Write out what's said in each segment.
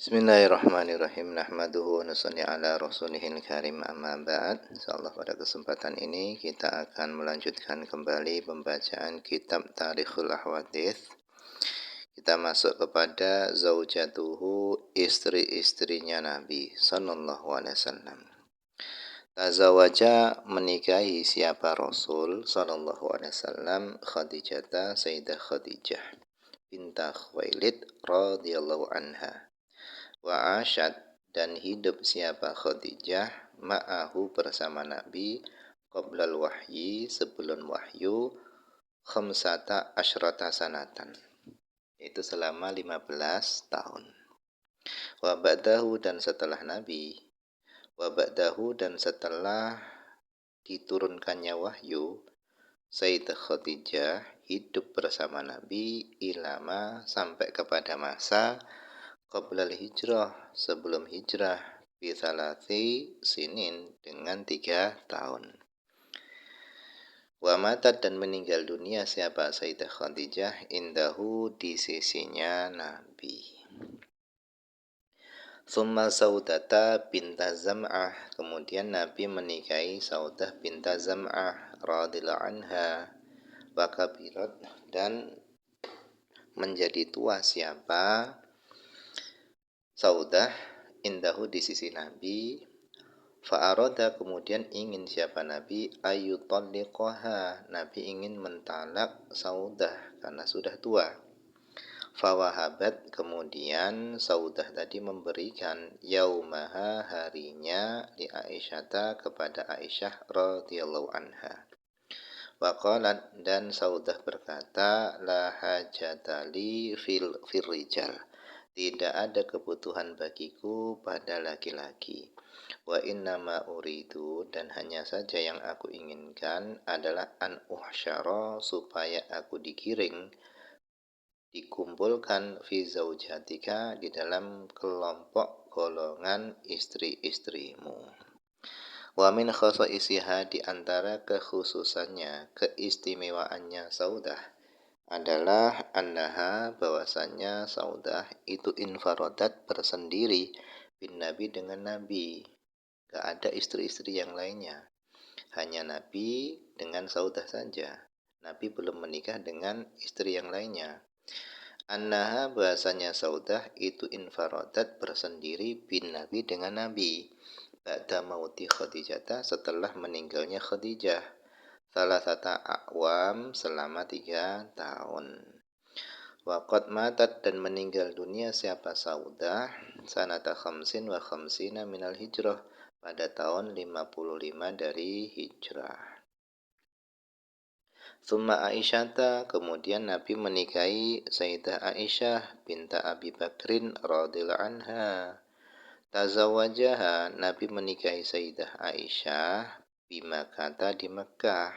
Bismillahirrahmanirrahim. Nahmaduhu wa nusalli ala rasulihil karim, amma ba'd. Insyaallah pada kesempatan ini kita akan melanjutkan kembali pembacaan kitab Tarikhul Ahwadits. Kita masuk kepada zaujatuhu, istri-istrinya Nabi sallallahu alaihi wasallam. Tazawaja, menikahi siapa Rasul sallallahu alaihi wasallam, Khadijah, Sayyidah Khadijah binta Khuwailid radhiyallahu anha. Wa asyad, dan hidup siapa Khadijah ma'ahu bersama Nabi qoblal wahyi, sebelum wahyu, khamsata asyrata sanatan, itu selama 15 tahun. Wa ba'dahu, dan setelah Nabi, wa ba'dahu, dan setelah diturunkannya wahyu, Sayyidah Khadijah hidup bersama Nabi ilama, sampai kepada masa qoblal hijrah, sebelum hijrah, bisalati sinin, dengan 3 tahun. Wa matat, dan meninggal dunia siapa Sayyidah Khadijah indahu, di sisinya Nabi. Summa Saudata binta Zam'ah, kemudian Nabi menikahi Saudah binta Zam'ah radhiyallahu anha. Wa kabirat, dan menjadi tua siapa Saudah indahu, di sisi Nabi. Fa'aroda, kemudian ingin siapa Nabi ayyutalliqaha, Nabi ingin mentalak Saudah karena sudah tua. Fawahabat, kemudian Saudah tadi memberikan yaumaha, harinya, li Aisyata, kepada Aisyah radhiyallahu anha. Waqalat, dan Saudah berkata, la hajatali fil rijal, tidak ada kebutuhan bagiku pada laki-laki. Wa innama uridu, dan hanya saja yang aku inginkan adalah an uhsyara, supaya aku digiring, dikumpulkan fi zaujatika, di dalam kelompok golongan istri-istrimu. Wa min khasaisiha, di antara kekhususannya, keistimewaannya Saudah adalah annaha, bahwasannya Saudah itu infaradat, bersendiri, bin Nabi, dengan Nabi. Gak ada istri-istri yang lainnya, hanya Nabi dengan Saudah saja. Nabi belum menikah dengan istri yang lainnya. Annaha, bahasanya Saudah itu infaradat, bersendiri, bin Nabi, dengan Nabi. Ba'da mauti Khadijah, setelah meninggalnya Khadijah. Salasata a'wam, selama 3 tahun. Waqad matat, dan meninggal dunia siapa Saudah sanata khamsin wa khamsina minal hijrah, pada tahun 55 dari hijrah. Summa Aisyata, kemudian Nabi menikahi Sayyidah Aisyah binta Abi Bakrin radhiyallahu anha. Tazawajaha, Nabi menikahi Sayyidah Aisyah bimakata, di Mekah.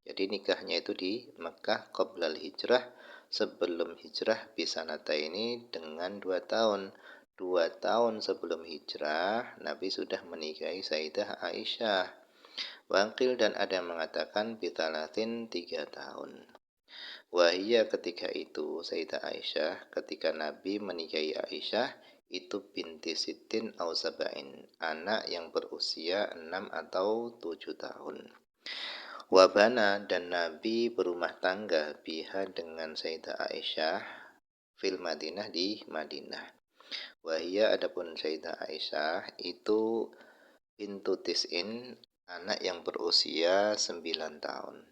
Jadi nikahnya itu di Mekah qoblal hijrah, sebelum hijrah, bisanata ini dengan 2 tahun. 2 tahun sebelum hijrah Nabi sudah menikahi Sayyidah Aisyah. Waqil, dan ada yang mengatakan bitalatin, 3 tahun. Wahia, ketika itu Sayyidah Aisyah, ketika Nabi menikahi Aisyah, itu binti sitin au sabain, anak yang berusia 6 atau 7 tahun. Wabana, dan Nabi berumah tangga biha, dengan Sayyidah Aisyah, fil Madinah, di Madinah. Wahia, adapun Sayyidah Aisyah itu bintu tis'in, anak yang berusia 9 tahun.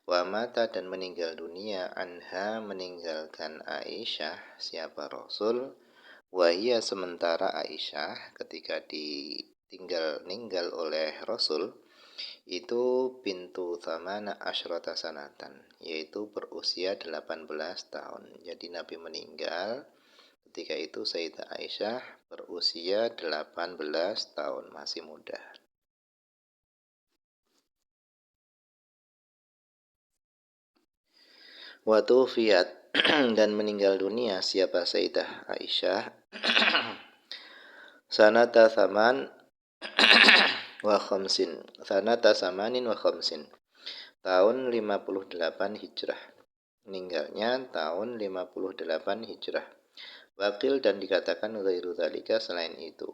Wa mata, dan meninggal dunia anha, meninggalkan Aisyah siapa Rasul. Wahia, sementara Aisyah ketika ditinggal oleh Rasul itu pintu thamana asyrata sanatan, yaitu berusia 18 tahun. Jadi Nabi meninggal ketika itu Sayyidah Aisyah berusia 18 tahun, masih muda. Wa tufiyat, dan meninggal dunia siapa Sayyidah Aisyah sanata thaman wa khamsin, sanata samanin wa khamsin, tahun 58 hijrah, meninggalnya tahun 58 hijrah. Wakil dan dikatakan ghairu dzalika selain itu.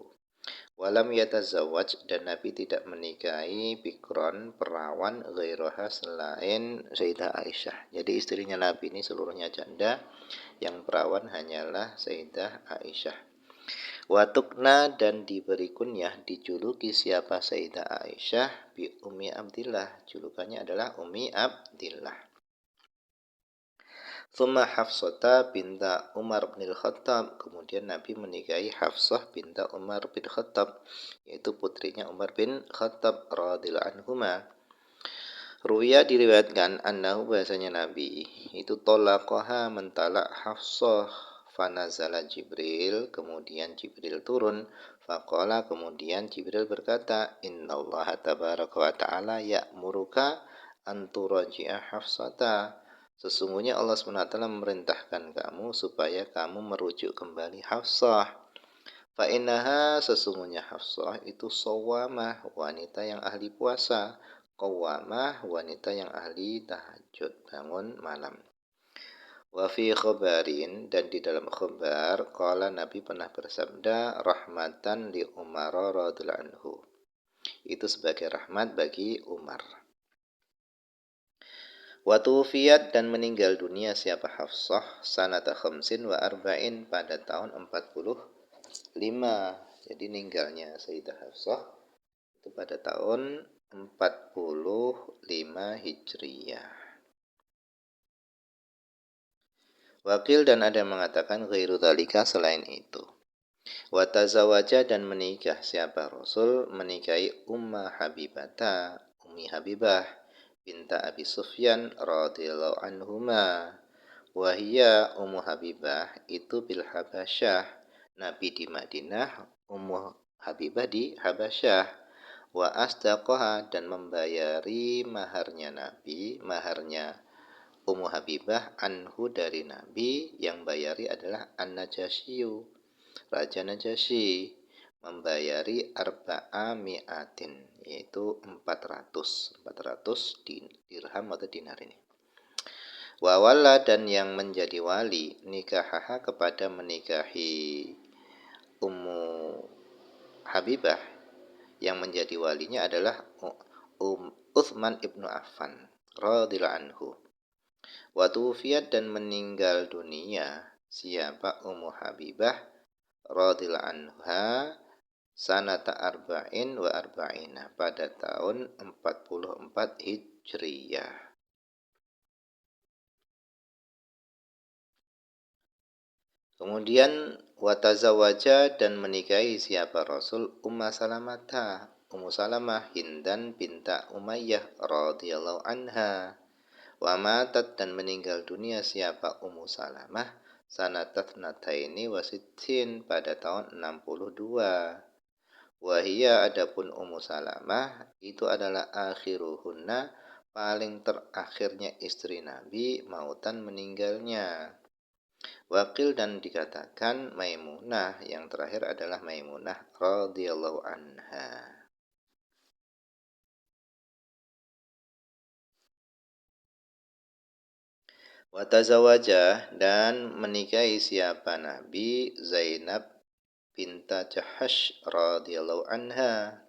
Walam yatazawwaj dan Nabi tidak menikahi bikron perawan ghairaha selain Sayyidah Aisyah. Jadi istrinya Nabi ini seluruhnya janda, yang perawan hanyalah Sayyidah Aisyah. Watukna dan diberi kunyah dijuluki siapa Sayyidah Aisyah bi Ummi Abdillah. Julukannya adalah Ummi Abdillah. Tsumma Hafsata binta Umar bin Khattab. Kemudian Nabi menikahi Hafsah binta Umar bin Khattab, yaitu putrinya Umar bin Khattab radhiyallahu anhuma. Ruya diriwayatkan annahu bahasanya Nabi itu tolaqaha mentalak Hafsah fanazala Jibril, kemudian Jibril turun, faqala kemudian Jibril berkata, innallaha tabaraka wa ta'ala ya'muruka an turaji'a Hafsata. Sesungguhnya Allah SWT memerintahkan kamu supaya kamu merujuk kembali Hafsah. Fa'innaha sesungguhnya Hafsah itu sawamah, wanita yang ahli puasa, qawwamah, wanita yang ahli tahajud, bangun malam. Wa fi khabarin dan di dalam khabar qala Nabi pernah bersabda rahmatan li Umar radhiyallahu anhu. Itu sebagai rahmat bagi Umar. Wa tuwfiyat dan meninggal dunia siapa Hafsah sanata khamsin wa arba'in pada tahun 45. Jadi meninggalnya Sayyidah Hafsah itu pada tahun 45 Hijriyah. Wakil dan ada yang mengatakan ghairu dzalika selain itu. Wa tazawaja dan menikah siapa Rasul menikahi Umma Habibata, Ummi Habibah binta Abi Sufyan radhiyallahu anhuma. Wahia Ummu Habibah itu bil Habasyah, Nabi di Madinah, Ummu Habibah di Habasyah. Wa asdaqaha dan membayari maharnya Nabi, maharnya Ummu Habibah anhu dari Nabi, yang bayari adalah An-Najasyiyu, Raja Najasyi, membayari arba'a mi'atin, yaitu 400 dirham atau dinar ini. Wa wala dan yang menjadi wali nikahaha kepada menikahi Ummu Habibah, yang menjadi walinya adalah Utsman ibnu Affan radhiyallahu anhu. Wa tuwfiyat dan meninggal dunia siapa Ummu Habibah radhiyallahu anha sanata arba'in wa arba'ina pada tahun 44 Hijriyah. Kemudian watazawaja dan menikahi siapa Rasul Ummu Salamah, Ummu Salamah Hindan binta Umayyah radhiyallahu anha. Wa matat dan meninggal dunia siapa Ummu Salamah sanatat nataini wasittin pada tahun 62. Wahia adapun Ummu Salamah itu adalah akhiruhunna paling terakhirnya istri Nabi mautan meninggalnya. Wakil dan dikatakan Maimunah, yang terakhir adalah Maimunah radhiyallahu anha. Watazawaja dan menikahi siapa Nabi Zainab binta Jahash radhiyallahu anha.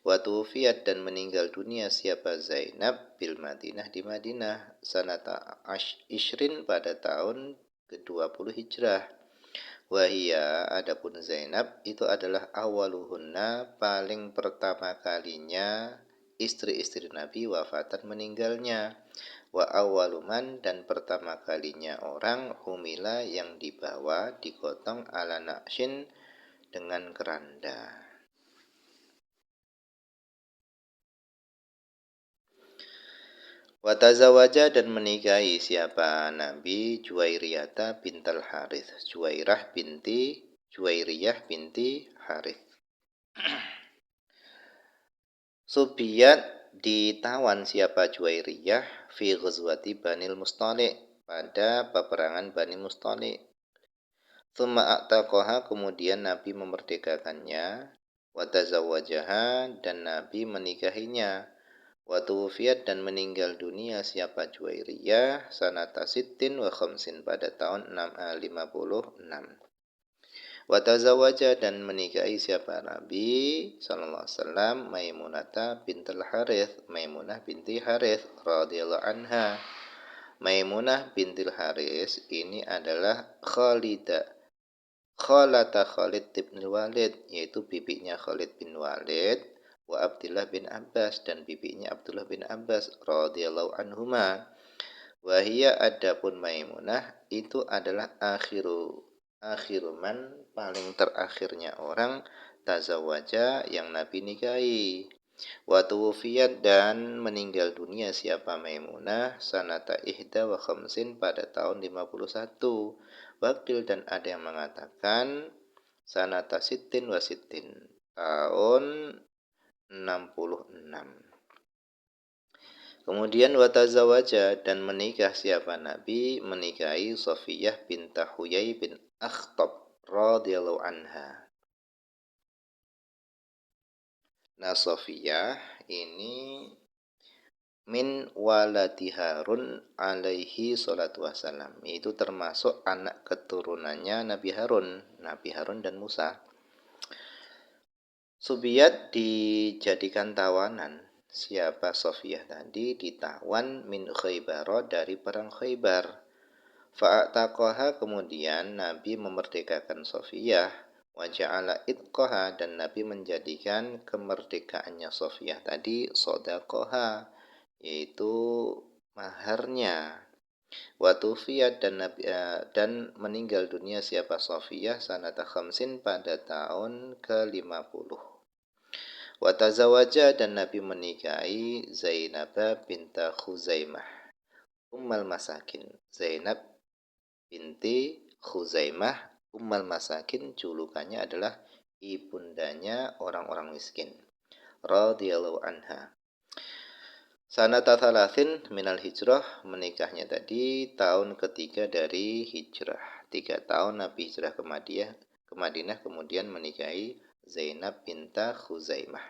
Watufiyat dan meninggal dunia siapa Zainab bil Madinah di Madinah sanata ishrin pada tahun ke-20 Hijrah. Wahia adapun Zainab itu adalah awaluhunna paling pertama kalinya istri-istri Nabi wafatan meninggalnya. Wa awaluman dan pertama kalinya orang humila yang dibawa digotong ala naqshin dengan keranda. Watazawaja dan menikahi siapa Nabi Juwairiyata bintal Harith, Juwairiyah binti Harith. Subiyat ditawan siapa Juwairiyah fi ghazwati Banil Mustaliq pada peperangan Bani Mustaliq. Tsumma a'taqaha kemudian Nabi memerdekakannya, watazawajaha dan Nabi menikahinya. Wa tuwfiyat dan meninggal dunia siapa Juwairiyah sanata sittin wa khamsin pada tahun 56. Wa tazawaja dan menikahi siapa Nabi sallallahu alaihi wasallam Maimunata bintul Harith, Maimunah binti Harith radhiyallahu anha. Maimunah bintil Haris ini adalah Khalata Khalid bin Walid, yaitu bibinya Khalid bin Walid, wa Abdullah bin Abbas dan bibinya Abdullah bin Abbas radhiyallahu anhuma. Wahia adapun Maimunah itu adalah akhiruman paling terakhirnya orang tazawaja yang Nabi nikahi. Wa tuwfiyat dan meninggal dunia siapa Maimunah sanata ihda wa khamsin pada tahun 51. Wakil dan ada yang mengatakan sanata sittin wa sittin tahun 66. Kemudian watazawaja dan menikah siapa Nabi menikahi Safiyah bintah Huyai bin Akhtab radhiyallahu anha. Nah, Safiyah ini min waladi Harun alaihi salatu wassalam, itu termasuk anak keturunannya Nabi Harun dan Musa. Subiyat dijadikan tawanan. Siapa Safiyah tadi ditawan min Khaybar dari perang Khaybar. Fa'ataqaha kemudian Nabi memerdekakan Safiyah wa ja'ala itqaha dan Nabi menjadikan kemerdekaannya Safiyah tadi shadaqaha yaitu maharnya. Wa tufiyat dan meninggal dunia siapa Safiyah sanata khamsin pada tahun ke-50. Wa tazawaja dan Nabi menikahi Zainab binta Khuzaimah Ummal Masakin. Zainab binti Khuzaimah Ummal Masakin, julukannya adalah ibundanya orang-orang miskin radhiyallahu anha. Sanata thalathin minal hijrah, menikahnya tadi tahun ketiga dari hijrah. 3 tahun Nabi hijrah ke Madinah kemudian menikahi Zainab binta Khuzaimah.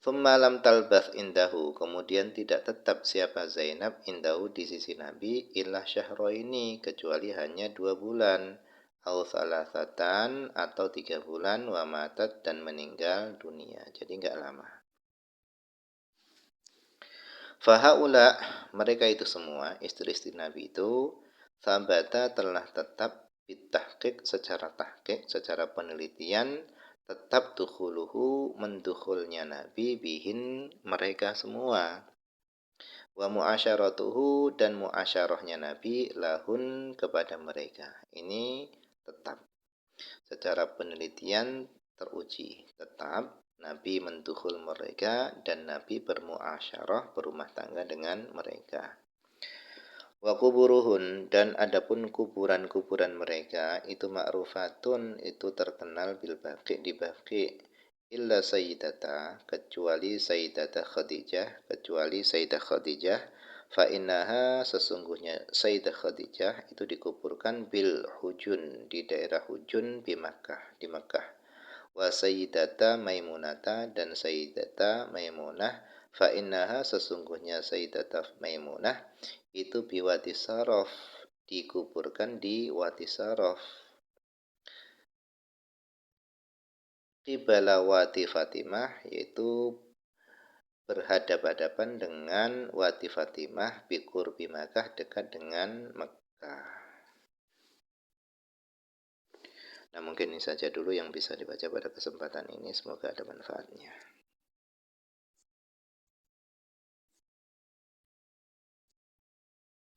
Thumma lam talbath indahu, kemudian tidak tetap siapa Zainab indahu di sisi Nabi illa syahraini, kecuali hanya 2 bulan, au salasatan atau 3 bulan, wa matat dan meninggal dunia. Jadi enggak lama. Fahaula mereka itu semua istri-istri Nabi itu sabata telah tetap bitahqiq secara penelitian tetap dukhuluhu mendukhulnya Nabi bihin mereka semua, wa muasyaratuhu dan muasyarahnya Nabi lahun kepada mereka. Ini tetap secara penelitian teruji, tetap Nabi mendukhul mereka dan Nabi bermuasyarah berumah tangga dengan mereka. Wa kuburuhun dan adapun kuburan-kuburan mereka itu ma'rufatun, itu terkenal bil baqi di baqi, illa sayyidata kecuali sayyidatah Khadijah, fa innaha sesungguhnya sayyidah Khadijah itu dikuburkan bil hujun di daerah Hujun di Makkah. Wa sayyidata Maimunata dan sayyidata Maimunah fa innaha sesungguhnya sayyidatah Maimunah itu biwati Sarof dikuburkan di Wati Sarof. Qibala Wati Fatimah yaitu berhadap-hadapan dengan Wati Fatimah biqurbi Makkah dekat dengan Mekah. Nah, mungkin ini saja dulu yang bisa dibaca pada kesempatan ini, semoga ada manfaatnya.